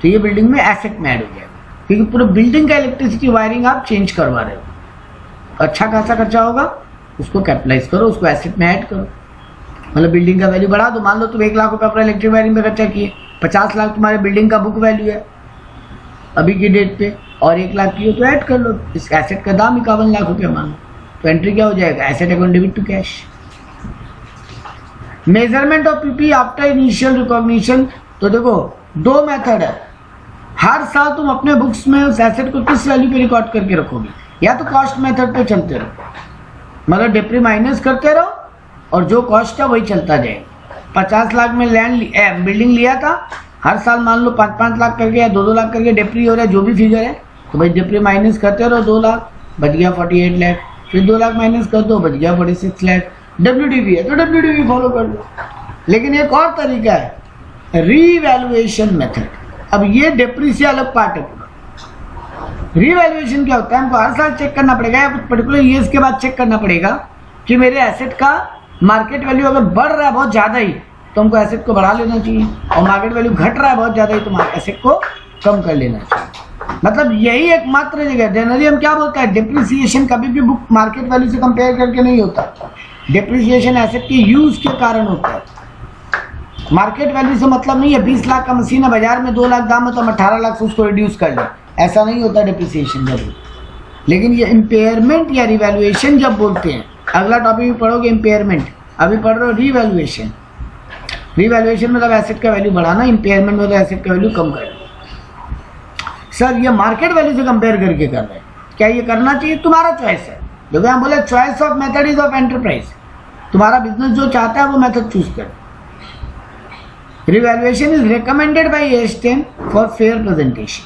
तो ये बिल्डिंग में एसेट में ऐड हो जाएगा, क्योंकि पूरा बिल्डिंग का इलेक्ट्रिसिटी वायरिंग आप चेंज करवा रहे हो, अच्छा खासा खर्चा होगा, उसको कैपिटलाइज करो, उसको एसेट में ऐड करो। मतलब बिल्डिंग का वैल्यू बढ़ा दो, मान लो तुम 1 लाख रुपये अपना इलेक्ट्रिक वायरिंग पे खर्चा किए, 50 लाख तुम्हारे बिल्डिंग का बुक वैल्यू है अभी की डेट पे, और 1 लाख की हो तो ऐड कर लो। इस एसेट का दाम 51 लाख रुपये मान लो, तो एंट्री क्या हो जाएगा? Asset account debit to cash. Measurement of PP after initial recognition, तो देखो 2 मेथड है। हर साल तुम अपने बुक्स में उस एसेट को किस वैल्यू पे रिकॉर्ड करके रखोगे, या तो कॉस्ट मेथड पे चलते रहो, मतलब डिप्री माइनस करते रहो और जो कॉस्ट है वही चलता जाएगा। 50 लाख में लैंड बिल्डिंग लिया था, हर साल मान लो 5-5 लाख करके या 2-2 लाख करके डिप्री हो रहा है, जो भी फिगर है, तो भाई डिप्री माइनस करते रहो, 2 लाख बच गया 48 लाख, फिर 2 लाख माइनस कर दो, बच गया 46 लाख। डब्ल्यूडीवी है तो डब्ल्यूडीवी फॉलो कर लो। लेकिन एक और तरीका है, रीवैल्यूएशन मेथड। अब ये डिप्री से अलग पार्ट है पूरा। रीवैल्यूएशन क्या होता है? हमको हर साल चेक करना पड़ेगा, या कुछ पर्टिकुलर ईयर्स के बाद चेक करना पड़ेगा कि मेरे एसेट का मार्केट वैल्यू अगर बढ़ रहा है बहुत ज़्यादा ही, तो हमको एसेट को बढ़ा लेना चाहिए, और मार्केट वैल्यू घट रहा है बहुत ज़्यादा ही, तो एसेट को कम कर लेना चाहिए। मतलब यही एकमात्र जगह है। जनरली हम क्या बोलते हैं, डिप्रिसिएशन कभी भी बुक मार्केट वैल्यू से कंपेयर करके नहीं होता। डिप्रिसिएशन एसेट के यूज के कारण होता है, मार्केट वैल्यू से मतलब नहीं है। 20 लाख का मशीन है, बाजार में 2 लाख दाम है तो हम 18 लाख से उसको रिड्यूस कर लें, ऐसा नहीं होता डिप्रिसिएशन जब। लेकिन ये इम्पेयरमेंट या रिवैल्यूएशन जब बोलते हैं, अगला टॉपिक भी पढ़ोगे इम्पेयरमेंट, अभी पढ़ रहे हो रिवैल्यूएशन। रिवैल्यूएशन मतलब एसेट का वैल्यू बढ़ाना, इम्पेयरमेंट मतलब एसेट का वैल्यू कम करना। सर ये मार्केट वैल्यू से कंपेयर करके कर रहे हैं, क्या ये करना चाहिए? तुम्हारा चॉइस है। जो हम बोले choice of method is of enterprise, तुम्हारा बिजनेस जो चाहता है वो मेथड चूज कर। Revaluation is recommended by AS10 for fair presentation.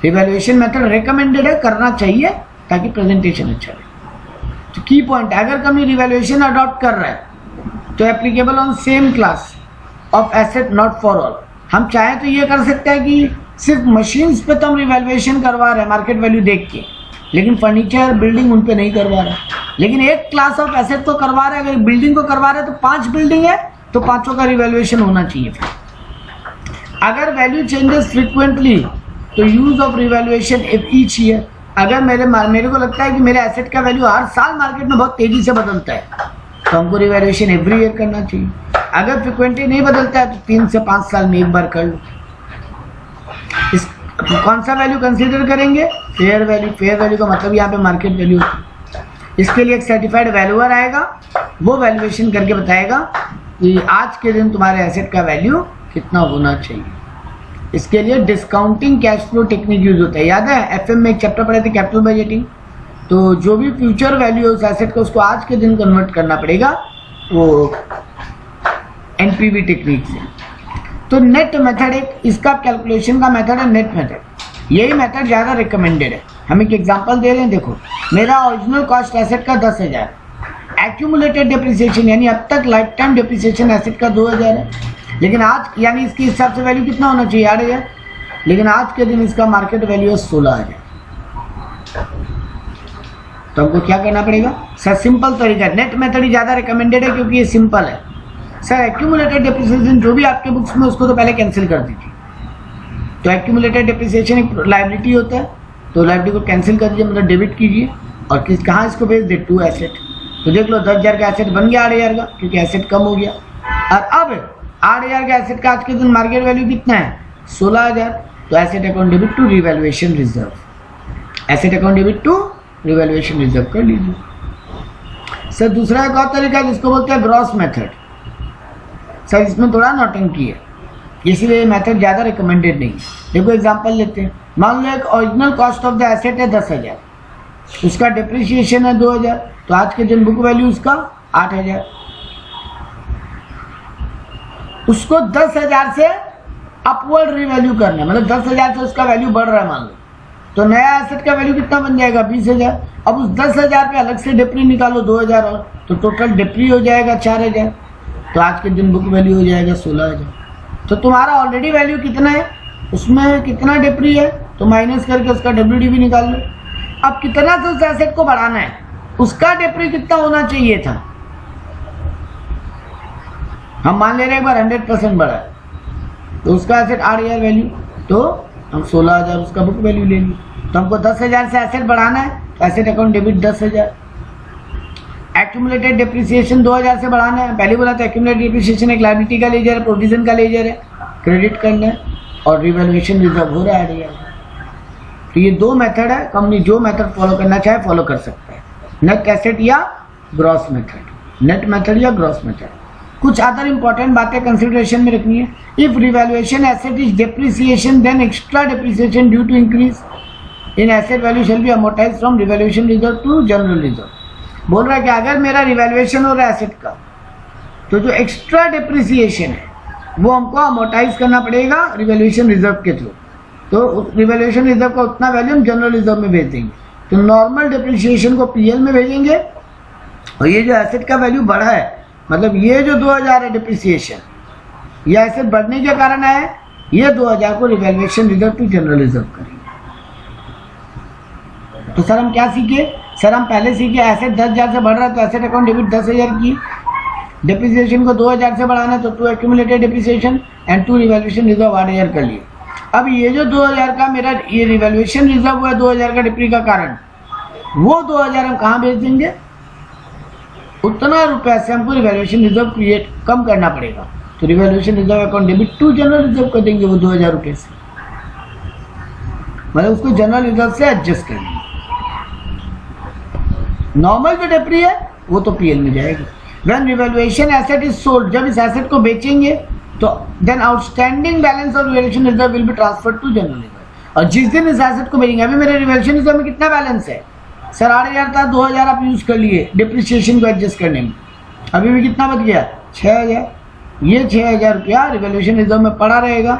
Revaluation method recommended है, करना चाहिए ताकि प्रेजेंटेशन अच्छा रहे। तो की पॉइंट, अगर कभी रिवैल्यूएशन अडॉप्ट कर रहा है तो applicable on same class of asset, not for all. हम चाहें तो ये कर सकते हैं कि सिर्फ मशीन्स पे तो हम रिवैल्यूएशन करवा रहे हैं मार्केट वैल्यू देख के, लेकिन फर्नीचर बिल्डिंग उन पे नहीं करवा रहे। लेकिन एक क्लास ऑफ एसेट तो करवा रहे हैं, अगर बिल्डिंग को करवा रहे हैं तो 5 बिल्डिंग है तो 5 का रिवैल्यूएशन होना चाहिए। फिर अगर वैल्यू चेंजेस फ्रिक्वेंटली तो use of revaluation each year. अगर मेरे को लगता है कि मेरे एसेट का वैल्यू हर साल मार्केट में बहुत तेजी से बदलता है तो हमको रिवैल्यूएशन एवरी ईयर करना चाहिए। अगर फ्रिक्वेंटली नहीं बदलता है तो 3 से 5 साल में एक बार कर लो। इस कौन सा वैल्यू कंसीडर करेंगे? Fair value. फेयर वैल्यू का मतलब यहाँ पे मार्केट वैल्यू। इसके लिए एक सर्टिफाइड वैल्यूअर आएगा, वो वैल्यूएशन करके बताएगा कि आज के दिन तुम्हारे एसेट का वैल्यू कितना होना चाहिए। इसके लिए discounting cash flow technique use होता है। याद है FM में एक चैप्टर पढ़े थे कैपिटल बजटिंग, तो जो भी फ्यूचर वैल्यू है उस एसेट को उसको आज के दिन कन्वर्ट करना पड़ेगा वो एनपीवी टेक्निक से। तो नेट मेथड एक इसका कैलकुलेशन का मेथड है, नेट मेथड। यही मेथड ज़्यादा रिकमेंडेड है। हम एक एग्जांपल दे रहे हैं, देखो मेरा ओरिजिनल कॉस्ट एसेट का 10,000, एक्यूमुलेटेड डिप्रिसिएशन यानी अब तक लाइफ टाइम डिप्रिसिएशन एसेट का 2,000 है, लेकिन आज यानी इसके हिसाब से वैल्यू कितना होना चाहिए 8,000, लेकिन आज के दिन इसका मार्केट वैल्यू है 16,000। तो हमको क्या करना पड़ेगा सर? सिंपल तरीका, नेट मेथड ही ज़्यादा रिकमेंडेड है क्योंकि ये सिंपल है। सर एक्यूमुलेटेड डिप्रिसिएशन जो भी आपके बुक्स में उसको तो पहले कैंसिल कर दीजिए। तो एक्यूमुलेटेड डिप्रिसिएशन एक लायबिलिटी होता है, तो लायबिलिटी को कैंसिल कर दीजिए, मतलब डेबिट कीजिए। और किस कहाँ इसको भेज दे? To asset. तो देख लो 10,000 का एसेट बन गया 8,000 का, क्योंकि एसेट कम हो गया। और अब 8,000 का एसेट का आज के दिन मार्केट वैल्यू कितना है? 16,000। तो asset account debit to revaluation reserve, asset account debit to revaluation reserve कर लीजिए। सर दूसरा एक और तरीका है जिसको बोलते हैं ग्रॉस मेथड। सर इसमें थोड़ा नौटंकी है, इसलिए ये मेथड ज़्यादा रिकमेंडेड नहीं है। देखो एग्जांपल लेते हैं, मान लो एक original cost of the asset है 10,000, उसका डिप्रिसिएशन है 2,000, तो आज के दिन बुक वैल्यू उसका 8,000। उसको 10,000 से अपवर्ड रिवैल्यू करना है, मतलब 10,000 से उसका वैल्यू बढ़ रहा है मान लो, तो नया एसेट का वैल्यू कितना बन जाएगा? 20,000। अब उस 10,000 पे अलग से डिप्री निकालो 2,000 और, तो टोटल डिप्री हो जाएगा 4,000। तो आज के दिन बुक वैल्यू हो जाएगा 16,000। तो तुम्हारा ऑलरेडी वैल्यू कितना है, उसमें कितना डिप्री है, तो माइनस करके उसका WDV निकाल लो। अब कितना से उस एसेट को बढ़ाना है, उसका डिप्री कितना होना चाहिए था? हम मान ले रहे हैं एक बार 100% बढ़ा है, तो उसका एसेट 8,000 वैल्यू, तो हम 16,000 उसका बुक वैल्यू ले ली। तो हमको 10,000 से एसेट बढ़ाना है, तो asset account debit 10,000। Accumulated depreciation 2,000 से बढ़ाना है, पहले बोला था एक्यूमुलेटेड डिप्रिसिएशन एक लायबिलिटी का लेजर है, प्रोविजन का लेजर है, क्रेडिट करना है, और रिवैल्यूएशन रिजर्व हो रहा है 8,000। तो ये दो मेथड है, कंपनी जो मेथड फॉलो करना चाहे फॉलो कर सकता है, नेट एसेट या ग्रॉस मेथड, नेट मेथड या ग्रॉस मेथड। कुछ अदर इंपॉर्टेंट बातें कंसिडरेशन में रखनी है। If revaluation asset is depreciation then extra depreciation due to increase in asset value shall be amortised from revaluation reserve to general reserve. बोल रहा है कि अगर मेरा रिवैल्यूएशन हो रहा है एसेट का, तो जो एक्स्ट्रा डिप्रिसिएशन है वो हमको अमोर्टाइज करना पड़ेगा रिवैल्यूएशन रिजर्व के थ्रू। तो रिवैल्यूएशन रिजर्व का उतना वैल्यू हम जनरल रिजर्व में भेज देंगे। तो नॉर्मल डिप्रिसिएशन को PL में भेजेंगे, और ये जो एसेट का वैल्यू बढ़ा है, मतलब ये जो 2,000 है डिप्रिसिएशन, ये एसेट बढ़ने के कारण है, ये 2,000 को revaluation reserve to general reserve करेंगे। तो सर हम क्या सीखे? सर हम पहले सीखे एसेट 10,000 से बढ़ रहा है, तो एसेट अकाउंट डेबिट 10,000 की, डिप्रिसिएशन को 2,000 से बढ़ाना है, तो 2 accumulated depreciation and 2 revaluation reserve 8,000 कर लिए। अब ये जो 2,000 का मेरा ये रिवैल्यूएशन रिजर्व हुआ है 2,000 का डिप्री का कारण, वो 2,000 हम कहाँ भेज देंगे? उतना रुपये से हमको रिवैल्यूएशन रिजर्व क्रिएट कम करना पड़ेगा, तो revaluation reserve account debit to general reserve कर देंगे वो 2,000 रुपये से, मतलब उसको जनरल रिजर्व से एडजस्ट कर देंगे। नॉर्मल जो डिप्री है वो तो PL में जाएगी। When revaluation asset is sold, जब इस एसेट को बेचेंगे तो then outstanding balance of revaluation reserve will be transferred to general reserve. और जिस दिन इस एसेट को बेचेंगे, अभी मेरे रिवैल्यूएशन रिजर्व में कितना बैलेंस है? सर 8,000 था, 2,000 आप यूज कर लिए डिप्रिसिएशन को एडजस्ट करने में, अभी भी कितना बच गया? 6,000। ये 6,000 रुपया रिवैल्यूएशन रिजर्व में पड़ा रहेगा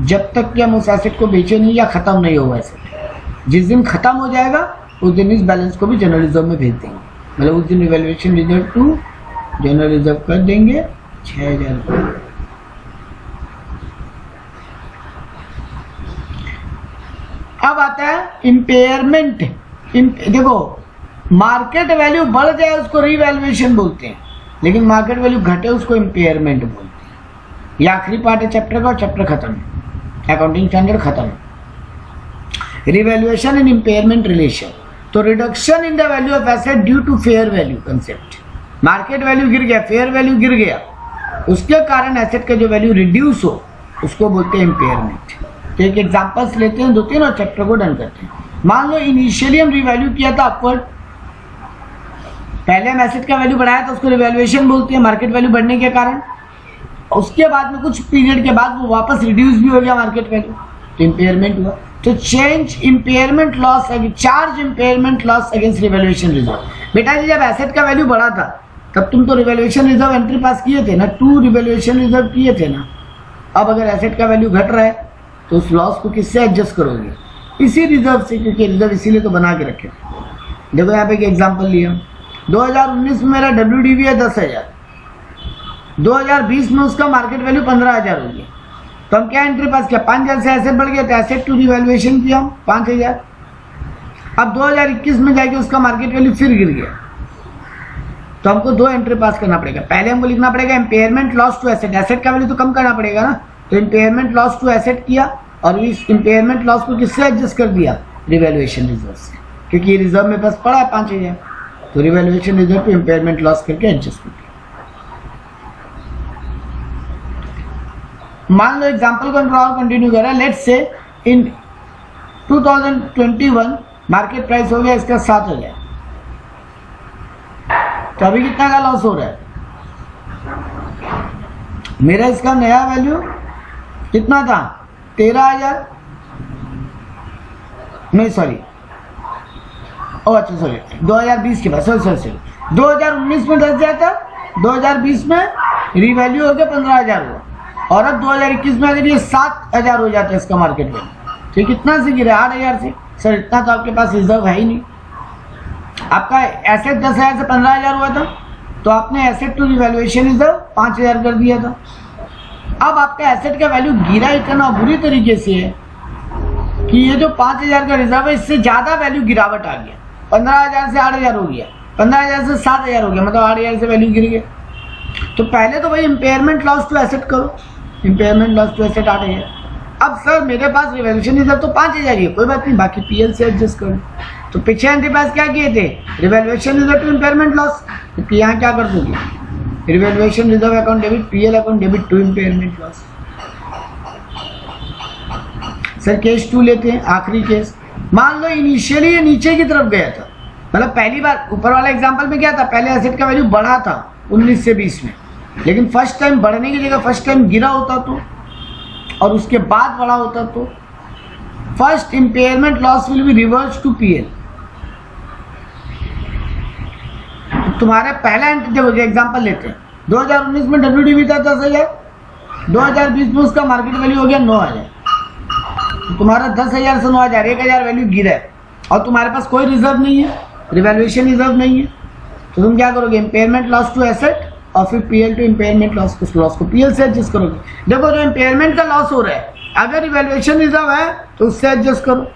जब तक कि हम उस एसेट को बेचे नहीं या खत्म नहीं होगा एसेट। जिस दिन खत्म हो जाएगा उस दिन इस बैलेंस को भी जनरल रिजर्व में भेज देंगे, मतलब उस दिन revaluation reserve to general reserve कर देंगे 6,000 रुपये। अब आता है इम्पेयरमेंट। देखो मार्केट वैल्यू बढ़ जाए उसको रिवैल्यूएशन बोलते हैं, लेकिन मार्केट वैल्यू घटे उसको इम्पेयरमेंट बोलते हैं। ये आखिरी पार्ट है चैप्टर का, और चैप्टर खत्म है, अकाउंटिंग स्टैंडर्ड खत्म है। Revaluation and impairment relation. तो reduction in the value of asset due to fair value concept. Market value गिर गया, फेयर वैल्यू गिर गया, उसके कारण एसेट का जो वैल्यू रिड्यूस हो उसको बोलते हैं इम्पेयरमेंट। तो एक एग्जांपल्स लेते हैं 2-3 और चैप्टर को डन करते हैं। मान लो इनिशियली हम रिवैल्यू किया था अपवर्ड, पहले हम एसेट का वैल्यू बढ़ाया था, उसको रिवैल्यूएशन बोलते हैं मार्केट वैल्यू बढ़ने के कारण। उसके बाद में कुछ पीरियड के बाद वो वापस रिड्यूस भी हो गया मार्केट वैल्यू, तो इम्पेयरमेंट हुआ। तो change impairment loss, charge impairment loss against revaluation reserve. बेटा जी जब एसेट का वैल्यू बढ़ा था तब तुम तो रिवैल्यूएशन रिजर्व एंट्री पास किए थे ना, 2 रिवैल्यूएशन रिजर्व किए थे ना। अब अगर एसेट का वैल्यू घट रहा है तो उस लॉस को किससे एडजस्ट करोगे? इसी रिजर्व से, क्योंकि रिजर्व इसीलिए तो बना के रखे। देखो यहाँ पे एक एग्जांपल लिया, 2019 में मेरा WDV है 10,000, 2020 में उसका मार्केट वैल्यू 15,000 हो गया, तो हम क्या एंट्री पास किया? 5,000 से एसेट बढ़ गया तो एसेट टू रिवैल्यूएशन किया हम 5,000। अब 2021 में जाके उसका मार्केट वैल्यू फिर गिर गया, तो हमको 2 एंट्री पास करना पड़ेगा। पहले हमको लिखना पड़ेगा impairment loss to asset, asset का वैल्यू तो कम करना पड़ेगा ना, तो इम्पेयरमेंट लॉस टू एसेट किया और इस इम्पेयरमेंट लॉस को किससे एडजस्ट कर दिया? रिवैल्यूएशन रिजर्व से, क्योंकि ये रिजर्व में पास पड़ा है 5,000, तो रिवैल्यूएशन रिजर्व को इम्पेयरमेंट लॉस करके एडजस्ट कर दिया। मान लो एग्जांपल को कंटिन्यू करें, let's say in 2021 market price हो गया इसका 7,000, तो अभी कितना का लॉस हो रहा है? मेरा इसका नया वैल्यू कितना था? 13,000, नहीं सॉरी, अच्छा सॉरी 2020 के बाद, सॉरी 2019 में 10,000 था, 2020 में रिवैल्यू हो गया 15,000 हुआ, और अब 2021 में अगर ये 7,000 हो जाता है इसका मार्केट वैल्यू, तो कितना से गिरा? 8,000 से। सर इतना तो आपके पास रिजर्व है ही नहीं, आपका एसेट 10,000 से 15,000 हुआ था, तो आपने एसेट टू रिवैल्यूएशन रिजर्व 5,000 कर दिया था। अब आपका एसेट का वैल्यू गिरा इतना बुरी तरीके से है कि ये जो 5,000 का रिजर्व है इससे ज्यादा वैल्यू गिरावट आ गया, 15,000 से 8,000 हो गया, 15,000 से 7,000 हो गया, मतलब 8,000 से वैल्यू गिर गया। तो पहले तो भाई इम्पेयरमेंट लॉस टू एसेट करो, इम्पेयरमेंट लॉस टू एसेट 8,000। अब सर मेरे पास रिवैल्यूएशन रिजर्व तो 5,000 ही है, कोई बात नहीं, बाकी पीएल से एडजस्ट करो। तो पीछे एंट्री पास क्या किए थे? Revaluation reserve to impairment loss, तो यहाँ क्या कर दोगे? Revaluation reserve account debit, PL account debit to impairment loss. Sir case 2 लेते हैं, आखिरी केस। मान लो इनिशियली ये नीचे की तरफ गया था, मतलब पहली बार ऊपर वाला एग्जांपल में क्या था? पहले एसेट का वैल्यू बढ़ा था 19 से 20 में, लेकिन फर्स्ट टाइम बढ़ने की जगह फर्स्ट टाइम गिरा होता तो, और उसके बाद बढ़ा होता तो first impairment loss will be reverse to PL. तुम्हारे पहला एग्जांपल लेते हैं, 2019 में WDV था 10,000, 2020 में उसका मार्केट वैल्यू हो गया 9,000, तो तुम्हारा 10,000 से 9,000 1,000 वैल्यू गिरा है, और तुम्हारे पास कोई रिजर्व नहीं है, रिवैल्यूएशन रिजर्व नहीं है, तो तुम क्या करोगे? इम्पेयरमेंट लॉस टू एसेट और फिर पीएल टू इम्पेयरमेंट लॉस, उस लॉस को पीएल से एडजस्ट करोगे। देखो जो इम्पेयरमेंट का लॉस हो रहा है, अगर रिवैल्यूएशन रिजर्व है तो उससे एडजस्ट करो,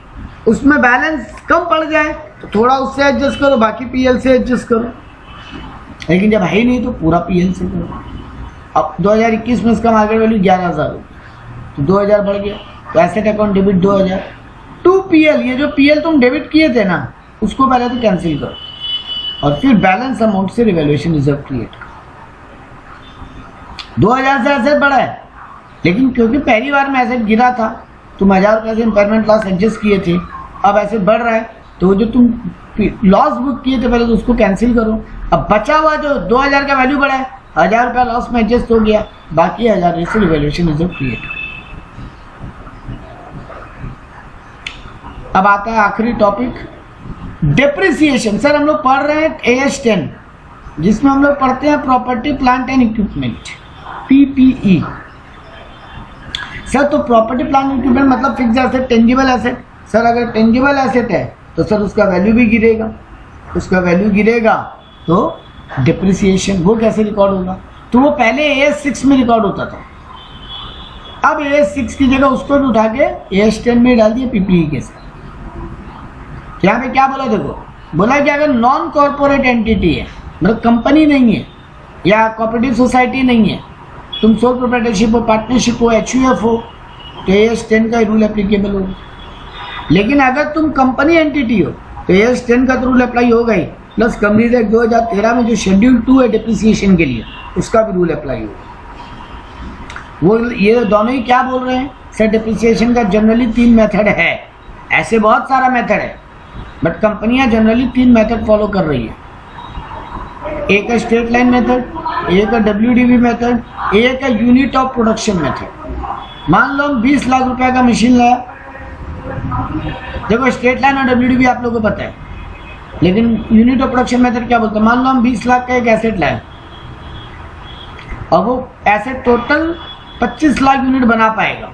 उसमें बैलेंस कम पड़ जाए तो थोड़ा उससे एडजस्ट करो, बाकी पीएल से एडजस्ट करो, लेकिन जब है ही नहीं तो पूरा पीएल से करो। अब 2021 में इसका मार्केट वैल्यू 11,000 हो, तो 2,000 बढ़ गया, तो asset account debit 2,000 to PL. ये जो पीएल तुम डेबिट किए थे ना, उसको पहले तो कैंसिल करो और फिर बैलेंस अमाउंट से रिवैल्यूएशन रिजर्व क्रिएट करो। 2,000 से एसेट बढ़ा है, लेकिन क्योंकि पहली बार में एसेट गिरा था, तुम 1,000 रुपये से इम्पेयरमेंट लॉस एडजस्ट किए थे, अब एसेट बढ़ रहा है, तो जो तुम लॉस बुक किए थे पहले तो उसको कैंसिल करो। अब बचा हुआ जो 2,000 का वैल्यू बढ़ा है, 1,000 रुपया लॉस में एडजस्ट हो गया, बाकी 1,000 से रिवैल्यूएशन रिजर्व क्रिएट करो। अब आता है आखिरी टॉपिक, डेप्रिसिएशन। सर हम लोग पढ़ रहे हैं AS 10, जिसमें हम लोग पढ़ते हैं property plant and equipment, PPE। Sir तो प्रॉपर्टी प्लांट इक्विपमेंट मतलब fix asset, tangible asset. Sir अगर टेंजिबल एसेट है तो सर उसका वैल्यू भी गिरेगा, उसका वैल्यू गिरेगा तो डिप्रिसिएशन वो कैसे रिकॉर्ड होगा? तो वो पहले AS 6 में रिकॉर्ड होता था, अब AS 6 की जगह उसको भी उठा के AS 10 में डाल दिया PPE के साथ। यहाँ पे क्या बोला? देखो बोला कि अगर नॉन कॉर्पोरेट एंटिटी है, मतलब कंपनी नहीं है या कोऑपरेटिव सोसाइटी नहीं है, तुम सोल प्रोप्राइटरशिप हो, पार्टनरशिप हो, HUF हो, तो AS 10 का रूल एप्लीकेबल होगा। लेकिन अगर तुम कंपनी एंटिटी हो तो AS 10 का तो रूल अप्लाई होगा ही, प्लस कंपनीज एक्ट 2013 में जो शेड्यूल 2 है डिप्रिसिएशन के लिए, उसका भी रूल अप्लाई होगा। वो ये दोनों ही क्या बोल रहे हैं? सर डिप्रिसिएशन का जनरली 3 मेथड है, ऐसे बहुत सारा मेथड है, बट कंपनियां जनरली 3 मेथड फॉलो कर रही है। एक है स्ट्रेट लाइन मेथड, एक है WDV मेथड, एक है यूनिट ऑफ प्रोडक्शन मेथड। मान लो हम 20 लाख रुपए का मशीन लाया। देखो स्ट्रेट लाइन और WDV आप लोगों को पता है, लेकिन यूनिट ऑफ प्रोडक्शन मेथड क्या बोलते हैं। मान लो हम 20 लाख का एक एसेट लाए और वो एसेट टोटल 25 लाख यूनिट बना पाएगा।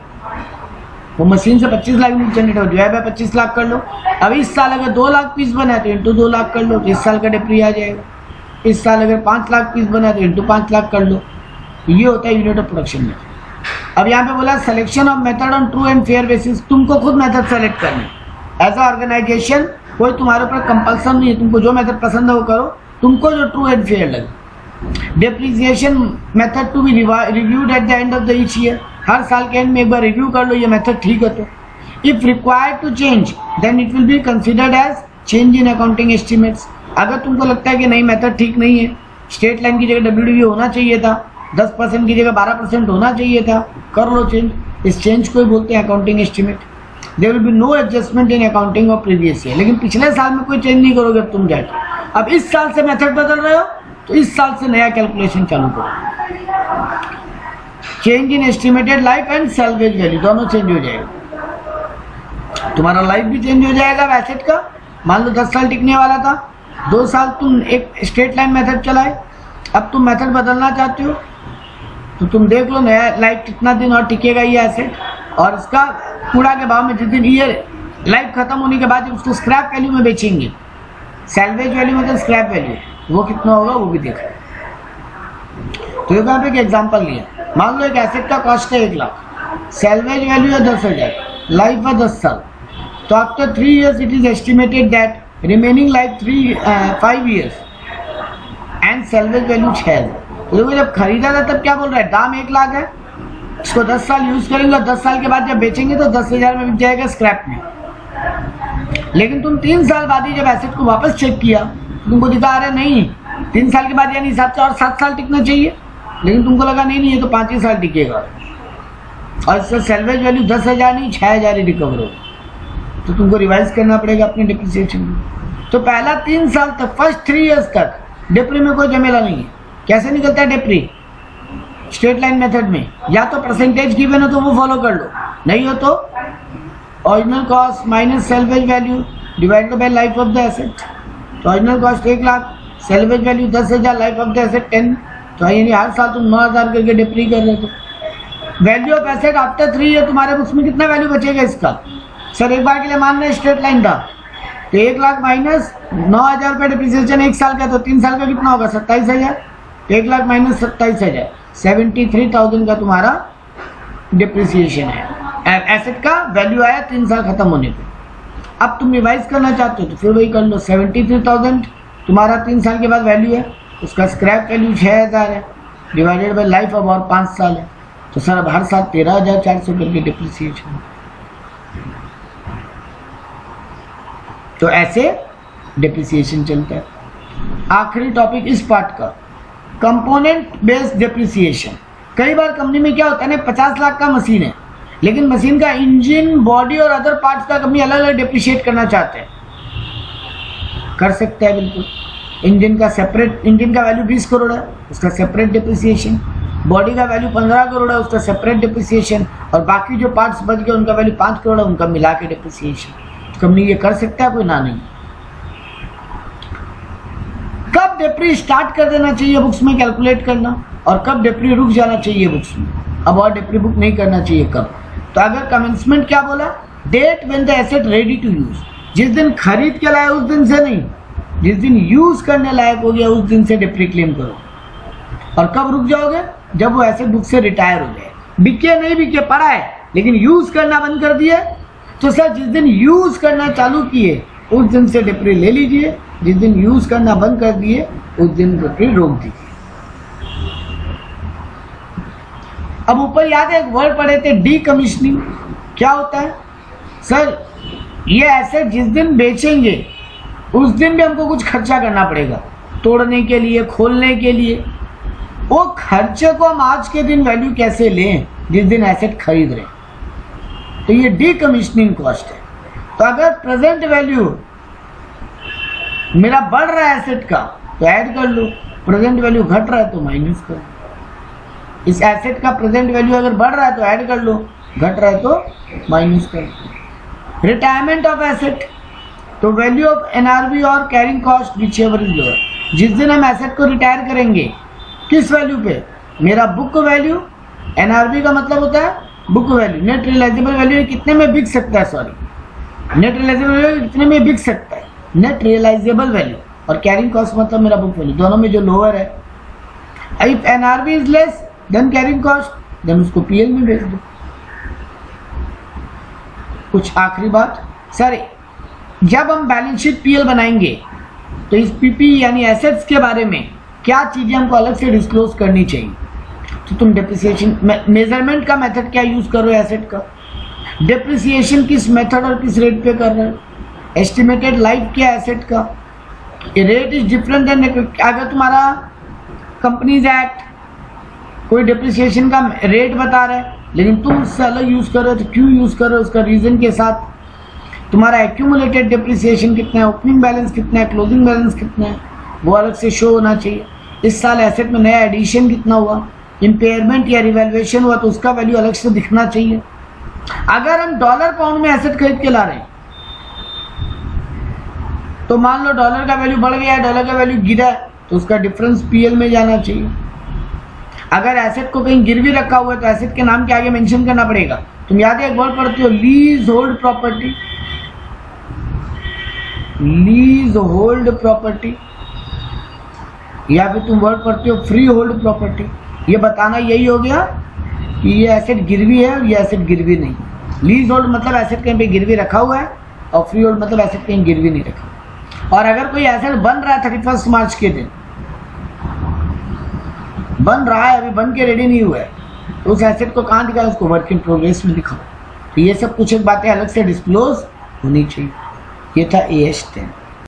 वो मशीन से 25 लाख यूनिट जनरेट हो, डिवाइड बाय 25 लाख कर लो। अब इस साल अगर 2 लाख पीस बना तो इंटू 2 लाख कर लो, तो इस साल का डेप्री आ जाएगा। इस साल अगर 5 लाख पीस बना तो इंटू 5 लाख कर लो। ये होता है यूनिट ऑफ प्रोडक्शन में। अब यहाँ पे बोला selection of method on true and fair basis, तुमको खुद मेथड सेलेक्ट करना है एज अ ऑर्गेनाइजेशन। कोई तुम्हारे ऊपर कंपल्सन नहीं है, तुमको जो मेथड पसंद है वो करो, तुमको जो ट्रू एंड फेयर लगे। Depreciation method to be reviewed at the end of the each year, हर साल के एंड में एक बार रिव्यू कर लो ये मेथड ठीक है तो। If required to change then it will be considered as change in accounting estimates. अगर तुमको लगता है कि नहीं मेथड ठीक नहीं है, स्ट्रेट लाइन की जगह WDV होना चाहिए था, 10% की जगह 12% होना चाहिए था, कर लो चेंज। इस चेंज को ही बोलते हैं accounting estimate. There will be no adjustment in accounting of previous year, लेकिन पिछले साल में कोई चेंज नहीं करोगे तुम जाके। अब इस साल से मेथड बदल रहे हो तो इस साल से नया कैलकुलेशन चालू करो। Change in estimated life and salvage value दोनों चेंज हो जाएगा। तुम्हारा लाइफ भी चेंज हो जाएगा एसेट का। मान लो 10 साल टिकने वाला था, 2 साल तुम एक स्ट्रेट लाइन मेथड चलाए, अब तुम मेथड बदलना चाहते हो तो तुम देख लो नया लाइफ कितना दिन और टिकेगा ये एसेट, और इसका कूड़ा के भाव में जिस दिन ये लाइफ खत्म होने के बाद जब उसको स्क्रैप वैल्यू में बेचेंगे, सैल्वेज वैल्यू मतलब स्क्रैप वैल्यू, वो कितना होगा वो भी देखा। तो यहाँ पे एक एग्जांपल लिया, मान लो एक एसेट का कॉस्ट है 1 लाख, सैल्वेज वैल्यू है 10,000, लाइफ है 10 साल, तो after 3 years it is estimated that remaining life 5 years and salvage value 6,000। तो जब खरीदा था तब क्या बोल रहा है, दाम 1 लाख है, इसको 10 साल यूज करेंगे और 10 साल के बाद जब बेचेंगे तो 10,000 में बिक जाएगा स्क्रैप में। लेकिन तुम 3 साल बाद ही जब एसेट को वापस चेक किया तुमको दिखा आ रहा है नहीं 3 साल के बाद यानी हिसाब से और 7 साल टिकना चाहिए, लेकिन तुमको लगा नहीं ये तो 5 ही साल टिकेगा और इससे सैल्वेज वैल्यू 10,000 नहीं 6,000 ही रिकवर होगा, तो तुमको रिवाइज करना पड़ेगा अपनी डिप्रिसिएशन। तो पहला 3 साल तक, फर्स्ट 3 years तक डिप्री में कोई झमेला नहीं है। कैसे निकलता है डिप्री स्ट्रेट लाइन मेथड में, या तो परसेंटेज गिवन हो तो वो फॉलो कर लो, नहीं हो तो original cost minus salvage value divided by life of the asset. तो original cost 1 lakh, salvage value 10,000, life of the asset 10, तो यानी हर साल तुम 9,000 करके डिप्री कर रहे हो। Value of asset after 3 years तुम्हारे बुक्स में कितना वैल्यू बचेगा इसका। सर एक बार के लिए मान रहे स्ट्रेट लाइन था तो 1 लाख माइनस 9,000 रुपये डिप्रिसिएशन 1 साल का, तो 3 साल का कितना होगा 27,000, 1 लाख माइनस 27,000, 73,000 का तुम्हारा डिप्रिसिएशन है। एसेट का वैल्यू आया 3 साल खत्म होने पे। अब तुम रिवाइज करना चाहते हो तो फिर वही कर लो, 73,000 तुम्हारा 3 साल के बाद वैल्यू है, उसका स्क्रैप वैल्यू 6,000 है, डिवाइडेड बाय लाइफ अब और 5 साल है, तो सर अब हर साल 13,400 करके डिप्रिसिएशन। तो ऐसे डिप्रिसिएशन चलता है। आखिरी टॉपिक इस पार्ट का, कंपोनेंट बेस्ड डिप्रिसिएशन। कई बार कंपनी में क्या होता है ना, 50 लाख का मशीन है, लेकिन मशीन का इंजन, बॉडी और अदर पार्ट्स का कंपनी अलग अलग डिप्रिशिएट करना चाहते हैं, कर सकते हैं बिल्कुल। इंजन का सेपरेट, इंजन का वैल्यू 20 करोड़ है, उसका सेपरेट डिप्रिसिएशन, बॉडी का वैल्यू 15 करोड़ है, उसका सेपरेट डिप्रिसिएशन, और बाकी जो पार्ट्स बच गए उनका वैल्यू 5 करोड़ है, उनका मिला के डिप्रिसिएशन। कंपनी ये कर सकता है, कोई ना नहीं। कब डिप्री स्टार्ट कर देना चाहिए बुक्स में कैलकुलेट करना, और कब डिप्री रुक जाना चाहिए बुक्स में, अब और डिप्री बुक नहीं करना चाहिए कब। तो अगर कमेंसमेंट क्या बोला, date when the asset ready to use, जिस दिन खरीद के लाए उस दिन से नहीं, जिस दिन यूज करने लायक हो गया उस दिन से डिप्री क्लेम करो। और कब रुक जाओगे, जब वो एसेट बुक से रिटायर हो जाए, बिके नहीं बिके पड़ा है लेकिन यूज करना बंद कर दिया, तो सर जिस दिन यूज करना चालू किए उस दिन से डिप्री ले लीजिए, जिस दिन यूज करना बंद कर दिए उस दिन डिप्री रोक दीजिए। अब ऊपर याद है एक वर्ड पढ़े थे, डीकमीशनिंग। क्या होता है सर, ये एसेट जिस दिन बेचेंगे उस दिन भी हमको कुछ खर्चा करना पड़ेगा, तोड़ने के लिए, खोलने के लिए। वो खर्चे को हम आज के दिन वैल्यू कैसे लें जिस दिन एसेट खरीद रहे, तो ये डीकमीशनिंग कॉस्ट है। तो अगर प्रेजेंट वैल्यू मेरा बढ़ रहा है एसेट का तो ऐड कर लो, प्रेजेंट वैल्यू घट रहा है तो माइनस करो। इस एसेट का प्रेजेंट वैल्यू अगर बढ़ रहा है तो ऐड कर लो, घट रहा है तो माइनस कर। रिटायरमेंट ऑफ एसेट, तो वैल्यू ऑफ एनआरवी और carrying cost whichever is lower. जिस दिन हम एसेट को रिटायर करेंगे किस वैल्यू पे, मेरा बुक वैल्यू, एनआरवी का मतलब होता है book value, net realisable value कितने में बिक सकता है, सॉरी नेट रियलाइजेबल वैल्यू कितने में बिक सकता है, नेट रियलाइजेबल वैल्यू, और कैरिंग कॉस्ट मतलब मेरा बुक वैल्यू, दोनों में जो लोअर है। If NRV is less than carrying cost then उसको पीएल में भेज दो। कुछ आखिरी बात सर, जब हम बैलेंस शीट पीएल बनाएंगे तो इस पीपी यानी एसेट्स के बारे में क्या चीजें हमको अलग से डिस्क्लोज करनी चाहिए। तो तुम डिप्रिसिएशन मेजरमेंट का मेथड क्या यूज करो एसेट का, डिप्रिसिएशन किस मेथड और किस रेट पे कर रहे हो, एस्टिमेटेड लाइफ क्या एसेट का, रेट इज डिफरेंट देन, अगर तुम्हारा कंपनीज एक्ट कोई डिप्रिसिएशन का रेट बता रहा है लेकिन तुम उससे अलग यूज कर रहे हो तो क्यों यूज कर रहे हो, उसका रीजन के साथ, तुम्हारा एक्यूमुलेटेड डिप्रिसिएशन कितना है, ओपनिंग बैलेंस कितना है, क्लोजिंग बैलेंस कितना है, वो अलग से शो होना चाहिए। इस साल एसेट में नया एडिशन कितना हुआ, इम्पेयरमेंट या रिवैल्यूएशन हुआ तो उसका वैल्यू अलग से दिखना चाहिए। अगर हम डॉलर पाउंड में एसेट खरीद के ला रहे हैं तो मान लो डॉलर का वैल्यू बढ़ गया है, डॉलर का वैल्यू गिरा है तो उसका डिफरेंस पीएल में जाना चाहिए। अगर एसेट को कहीं गिरवी रखा हुआ है तो एसेट के नाम के आगे मेंशन करना पड़ेगा। तुम याद है एक वर्ड पढ़ते हो lease hold property, lease hold property, या फिर तुम वर्ड पढ़ते हो फ्री होल्ड प्रॉपर्टी। ये बताना यही हो गया कि ये एसेट गिरवी है और ये एसेट गिरवी नहीं। लीज होल्ड मतलब एसेट कहीं पे गिरवी रखा हुआ है और फ्री होल्ड मतलब एसेट कहीं गिरवी नहीं रखा। और अगर कोई एसेट बन रहा है 31 मार्च के दिन बन रहा है, अभी बन के रेडी नहीं हुआ है, तो उस एसेट को कहाँ दिखाओ, उसको वर्क इन प्रोग्रेस में दिखाओ। तो ये सब कुछ एक बातें अलग से डिस्क्लोज होनी चाहिए। ये था AS10।